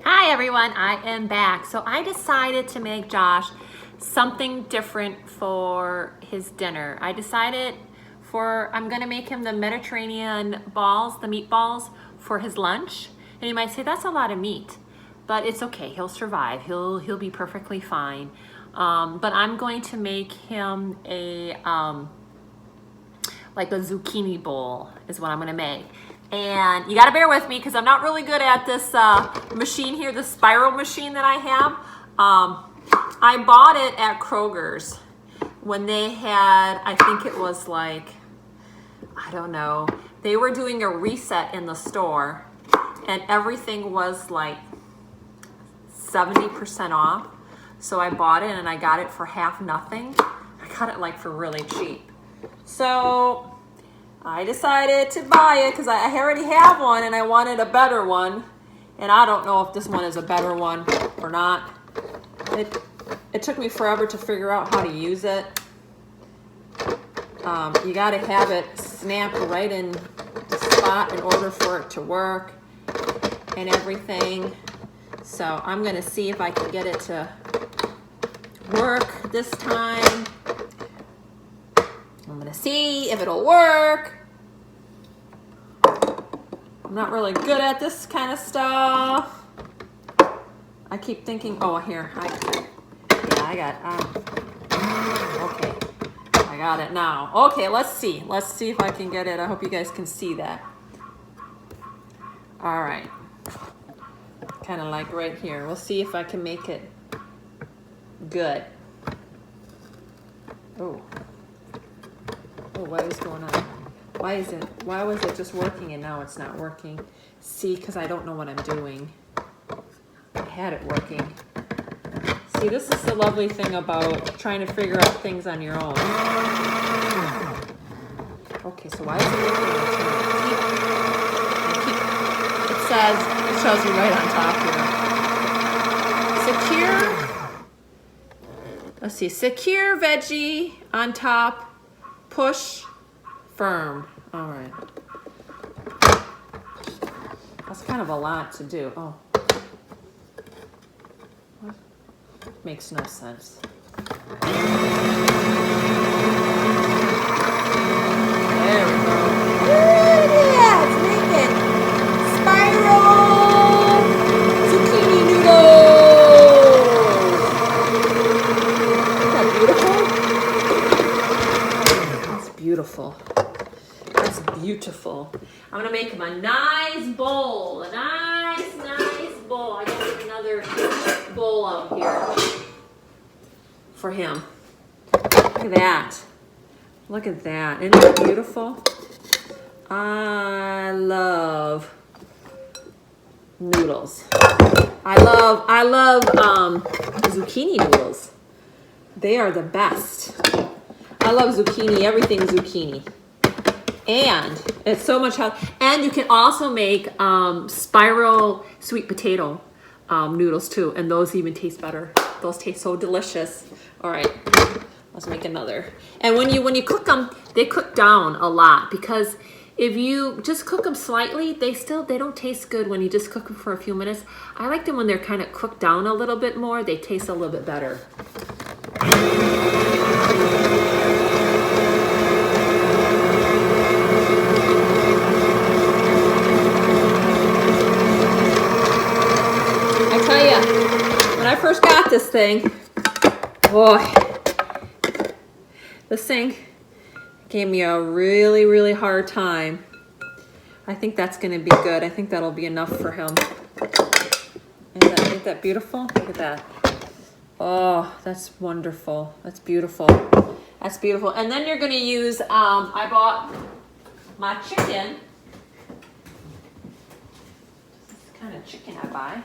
Hi everyone, I am back. So I decided to make Josh something different for his dinner. I'm gonna make him the Mediterranean balls, the meatballs for his lunch. And you might say that's a lot of meat, but it's okay, he'll survive. He'll be perfectly fine. But I'm going to make him like a zucchini bowl is what I'm gonna make. And you gotta bear with me because I'm not really good at this machine here, the spiral machine that I have. I bought it at Kroger's when they had, I think it was like, I don't know, they were doing a reset in the store and everything was like 70% off. So I bought it and I got it for half nothing. I got it like for really cheap. So I decided to buy it because I already have one and I wanted a better one. And I don't know if this one is a better one or not. It took me forever to figure out how to use it. You got to have it snapped right in the spot in order for it to work and everything. So I'm going to see if I can get it to work this time. I'm gonna see if it'll work. I'm not really good at this kind of stuff. I keep thinking, oh, here, okay, I got it now. Okay, let's see if I can get it. I hope you guys can see that. All right, kind of like right here. We'll see if I can make it good. Oh, what is going on? Why was it just working and now it's not working? See, because I don't know what I'm doing. I had it working. See, this is the lovely thing about trying to figure out things on your own. Okay, so why is it working? It shows you right on top here. Secure. Let's see, secure veggie on top. Push, firm. All right. That's kind of a lot to do. Oh. Makes no sense. There we go. Yeah, it's making spiral zucchini noodles. Isn't that beautiful? Beautiful. That's beautiful. I'm gonna make him a nice bowl. A nice bowl. I gotta get another bowl out here for him. Look at that. Look at that. Isn't that beautiful? I love noodles. I love zucchini noodles. They are the best. I love zucchini, everything zucchini. And it's so much healthy. And you can also make spiral sweet potato noodles too. And those even taste better. Those taste so delicious. All right, let's make another. And when you cook them, they cook down a lot because if you just cook them slightly, they don't taste good when you just cook them for a few minutes. I like them when they're kind of cooked down a little bit more. They taste a little bit better. When I first got this thing, boy, this thing gave me a really, really hard time. I think that's going to be good. I think that'll be enough for him. Isn't that beautiful? Look at that. Oh, that's wonderful. That's beautiful. That's beautiful. And then you're going to use, I bought my chicken. This kind of chicken I buy.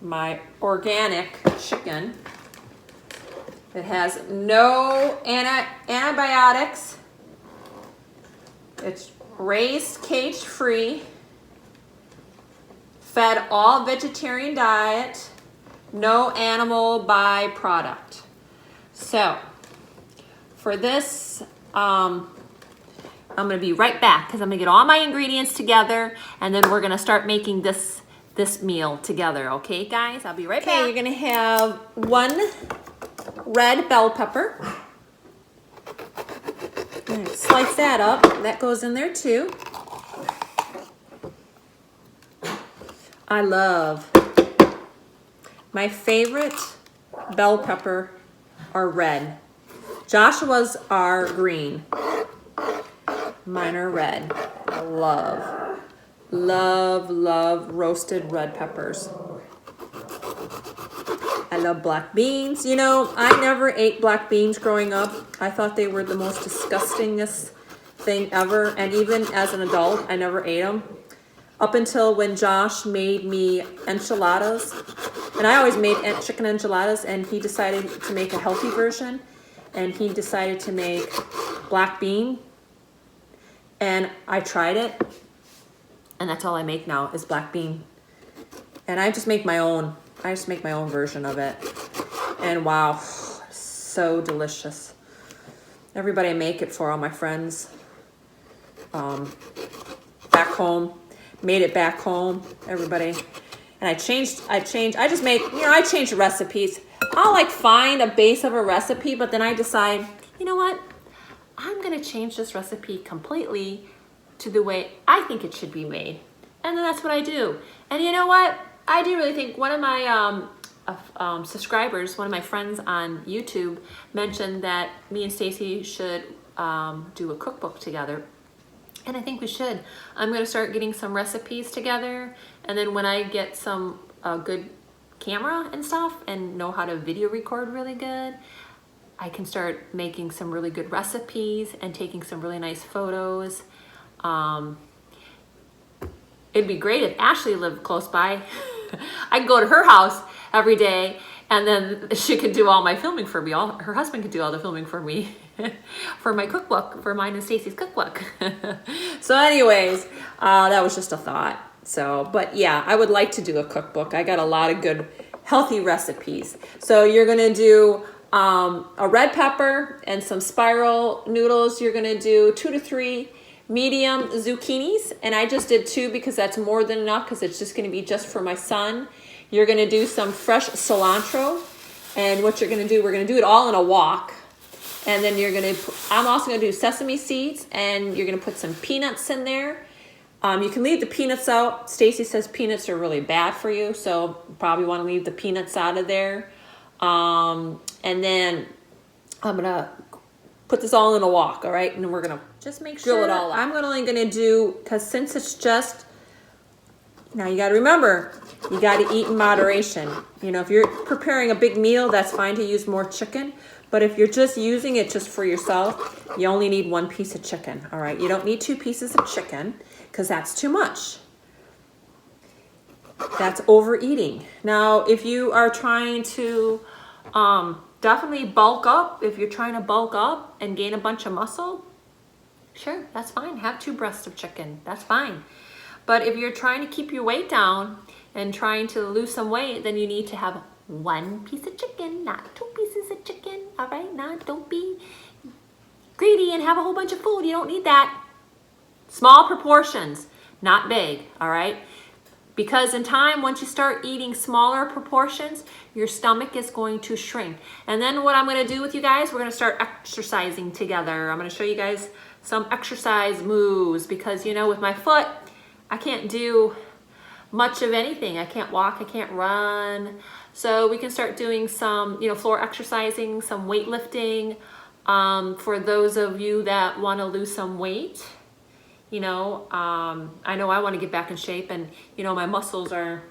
My organic chicken. It has no antibiotics. It's raised cage-free, fed all vegetarian diet, no animal byproduct. So for this, I'm going to be right back because I'm going to get all my ingredients together and then we're going to start making this this meal together, okay, guys? I'll be right back. Okay, you're gonna have 1 red bell pepper. Slice that up. That goes in there too. I love, my favorite bell pepper are red. Joshua's are green. Mine are red. I love roasted red peppers. I love black beans. You know, I never ate black beans growing up. I thought they were the most disgustingest thing ever. And even as an adult, I never ate them. Up until when Josh made me enchiladas. And I always made chicken enchiladas, and he decided to make a healthy version. And he decided to make black bean. And I tried it. And that's all I make now is black bean. And I just make my own. I just make my own version of it. And wow, so delicious. Everybody I make it for, all my friends. Back home. Made it back home, everybody. And I just make, you know, I change the recipes. I'll like find a base of a recipe, but then I decide, you know what? I'm gonna change this recipe completely to the way I think it should be made. And then that's what I do. And you know what? I do really think one of my subscribers, one of my friends on YouTube, mentioned that me and Stacy should do a cookbook together. And I think we should. I'm going to start getting some recipes together. And then when I get some good camera and stuff and know how to video record really good, I can start making some really good recipes and taking some really nice photos. It'd be great if Ashley lived close by. I could go to her house every day, and then she could do all my filming for me. Her husband could do all the filming for me for my cookbook, for mine and Stacy's cookbook. So anyways, that was just a thought. So, but yeah, I would like to do a cookbook. I got a lot of good, healthy recipes. So you're gonna do a red pepper and some spiral noodles. You're gonna do 2 to 3 medium zucchinis, and I just did 2 because that's more than enough, because it's just going to be just for my son. You're going to do some fresh cilantro, and what you're going to do, we're going to do it all in a wok, and then you're going to, I'm also going to do sesame seeds, and you're going to put some peanuts in there. You can leave the peanuts out. Stacy says peanuts are really bad for you, so probably want to leave the peanuts out of there. And then I'm going to put this all in a wok, all right? And we're going to just make sure drill it all out. I'm only going to do, because since it's just, now you got to remember, you got to eat in moderation. You know, if you're preparing a big meal, that's fine to use more chicken. But if you're just using it just for yourself, you only need 1 piece of chicken, all right? You don't need 2 pieces of chicken, because that's too much. That's overeating. Now, if you are trying to definitely bulk up, if you're trying to bulk up and gain a bunch of muscle, sure, that's fine. Have 2 breasts of chicken. That's fine. But if you're trying to keep your weight down and trying to lose some weight, then you need to have 1 piece of chicken, not 2 pieces of chicken. All right? Don't be greedy and have a whole bunch of food. You don't need that. Small proportions, not big. All right? Because in time, once you start eating smaller proportions, your stomach is going to shrink. And then what I'm going to do with you guys, we're going to start exercising together. I'm going to show you guys some exercise moves, because you know, with my foot, I can't do much of anything. I can't walk, I can't run. So we can start doing some, you know, floor exercising, some weightlifting. For those of you that want to lose some weight, you know I want to get back in shape, and you know, my muscles are,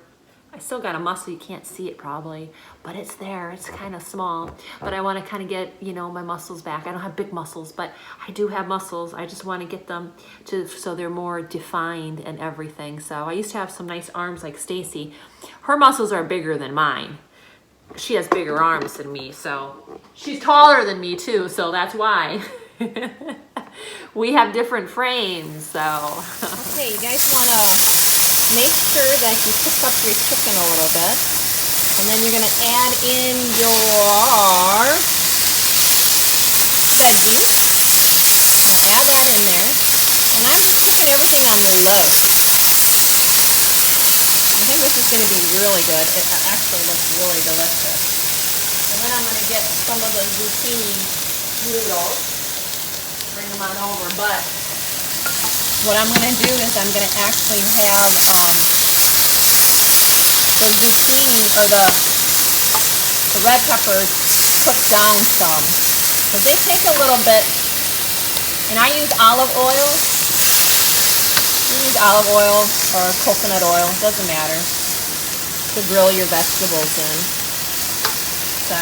I still got a muscle, you can't see it probably, but it's there, it's kind of small, but I want to kind of get, you know, my muscles back. I don't have big muscles, but I do have muscles. I just want to get them to, so they're more defined and everything. So I used to have some nice arms like Stacy. Her muscles are bigger than mine. She has bigger arms than me, so she's taller than me too, so that's why. We have different frames, so. Okay, you guys want to make sure that you cook up your chicken a little bit. And then you're going to add in your veggies. I'll add that in there. And I'm just cooking everything on low. Okay, This is going to be really good. It actually looks really delicious. And then I'm going to get some of the zucchini noodles, bring them on over. But what I'm going to do is I'm going to actually have the zucchini or the red peppers cooked down some, because they take a little bit. And I use olive oil. You use olive oil or coconut oil, doesn't matter, to grill your vegetables in. So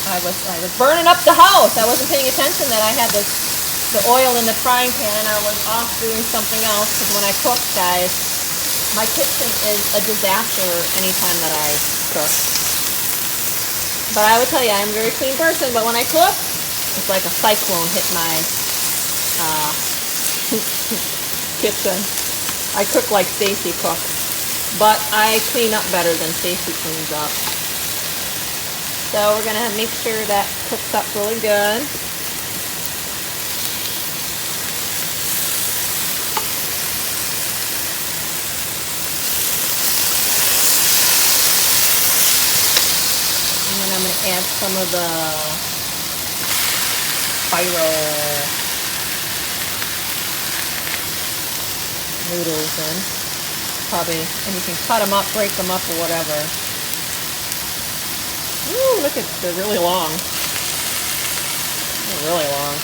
I was burning up the house. I wasn't paying attention that I had the oil in the frying pan and I was off doing something else, because when I cook, guys, my kitchen is a disaster anytime that I cook. But I would tell you, I'm a very clean person, but when I cook, it's like a cyclone hit my kitchen. I cook like Stacy cooks, but I clean up better than Stacy cleans up. So we're gonna make sure that cooks up really good. And then I'm gonna add some of the spiral noodles in. Probably, and you can cut them up, break them up, or whatever. Ooh, look at, they're really long. They're really long.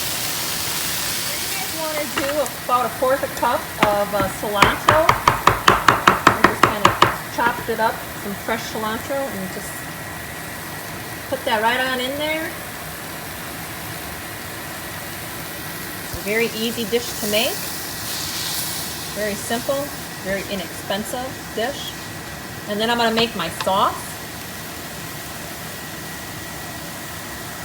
You guys want to do about 1/4 cup of cilantro. I just kind of chopped it up, some fresh cilantro, and just put that right on in there. It's a very easy dish to make. Very simple, very inexpensive dish. And then I'm going to make my sauce.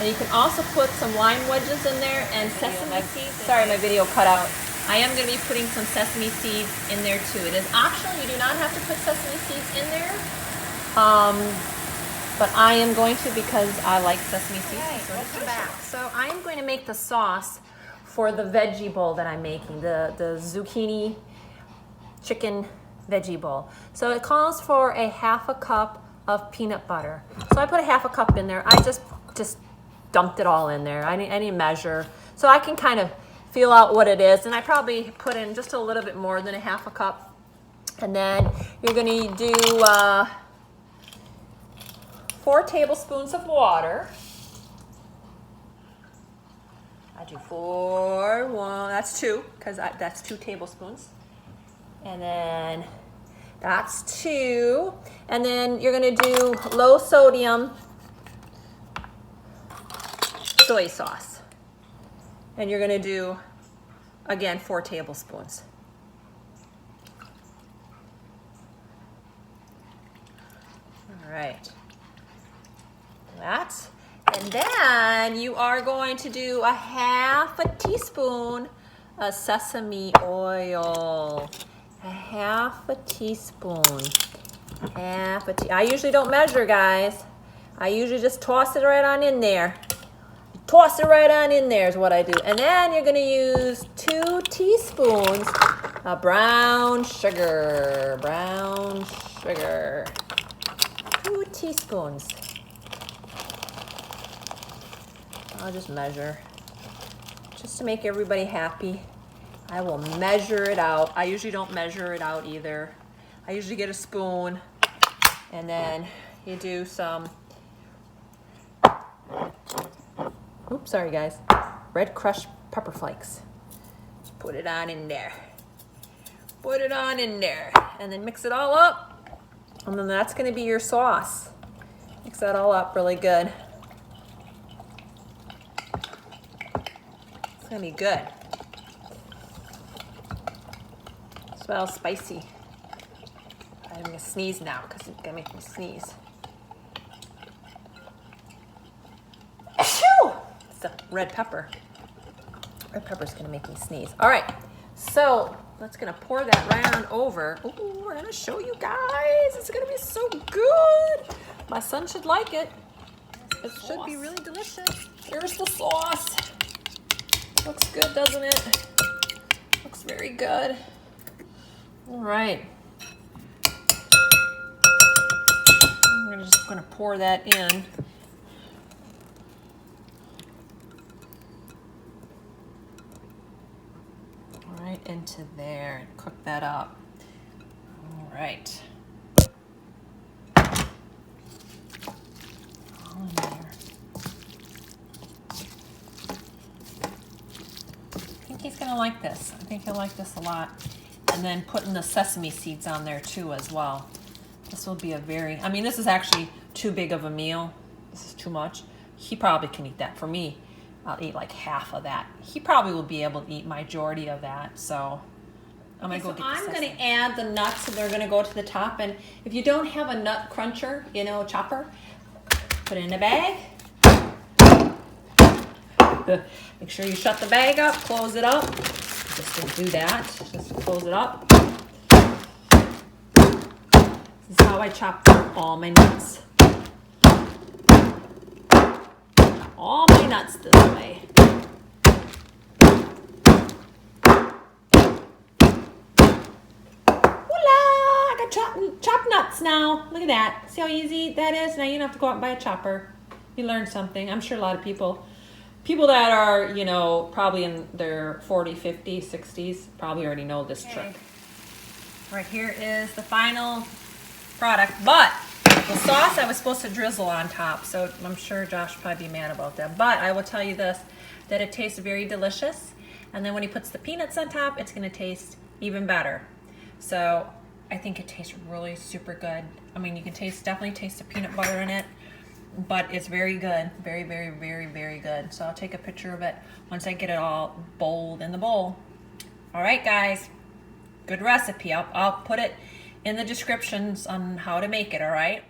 And you can also put some lime wedges in there and sesame seeds. Sorry, my video cut out. I am going to be putting some sesame seeds in there too. It is optional. You do not have to put sesame seeds in there. But I am going to, because I like sesame seeds. Okay, so welcome back. So I am going to make the sauce for the veggie bowl that I'm making, the zucchini chicken veggie bowl. So it calls for a 1/2 cup of peanut butter. So I put a 1/2 cup in there. I just dumped it all in there. I didn't measure. So I can kind of feel out what it is. And I probably put in just a little bit more than a 1/2 cup. And then you're gonna do 4 tablespoons of water. I do 4, 1, that's 2, because that's 2 tablespoons. And then that's 2. And then you're gonna do low sodium soy sauce. And you're gonna do, again, 4 tablespoons. All right. That. And then you are going to do a 1/2 teaspoon of sesame oil. A 1/2 teaspoon. I usually don't measure, guys. I usually just toss it right on in there. Toss it right on in there is what I do. And then you're going to use 2 teaspoons of brown sugar. Brown sugar. 2 teaspoons. I'll just measure. Just to make everybody happy. I will measure it out. I usually don't measure it out either. I usually get a spoon, and then you do some, oops, sorry guys, red crushed pepper flakes. Put it on in there. Put it on in there, and then mix it all up, and then that's gonna be your sauce. Mix that all up really good. It's gonna be good. Smells spicy. I'm gonna sneeze now because it's gonna make me sneeze. Achoo! It's the red pepper. Red pepper's gonna make me sneeze. All right, so let's gonna pour that right on over. Ooh, we're gonna show you guys. It's gonna be so good. My son should like it. It should be really delicious. Here's the sauce. Looks good, doesn't it? Looks very good. All right. I'm just gonna pour that in. Right into there and cook that up. All right. All in there. I think he's gonna like this. I think he'll like this a lot. And then putting the sesame seeds on there too as well. This will be a very, I mean, this is actually too big of a meal. This is too much. He probably can eat that. For me, I'll eat like half of that. He probably will be able to eat majority of that. So I'm gonna go get the sesame. I'm gonna add the nuts, and they're gonna go to the top. And if you don't have a nut cruncher, you know, chopper, put it in a bag. Make sure you shut the bag up, close it up. Just to do that, just close it up. This is how I chop all my nuts. All my nuts this way. Voila! I got chopped nuts now. Look at that. See how easy that is? Now you don't have to go out and buy a chopper. You learned something. I'm sure a lot of people that are, you know, probably in their 40, 50, 60s probably already know this trick. Right here is the final product, but the sauce I was supposed to drizzle on top, so I'm sure Josh will probably be mad about that. But I will tell you this, that it tastes very delicious, and then when he puts the peanuts on top, it's going to taste even better. So I think it tastes really super good. I mean, you can definitely taste the peanut butter in it, but it's very good. Very, very, very, very good. So I'll take a picture of it once I get it all bowled in the bowl. All right, guys, good recipe. I'll put it in the descriptions on how to make it, all right?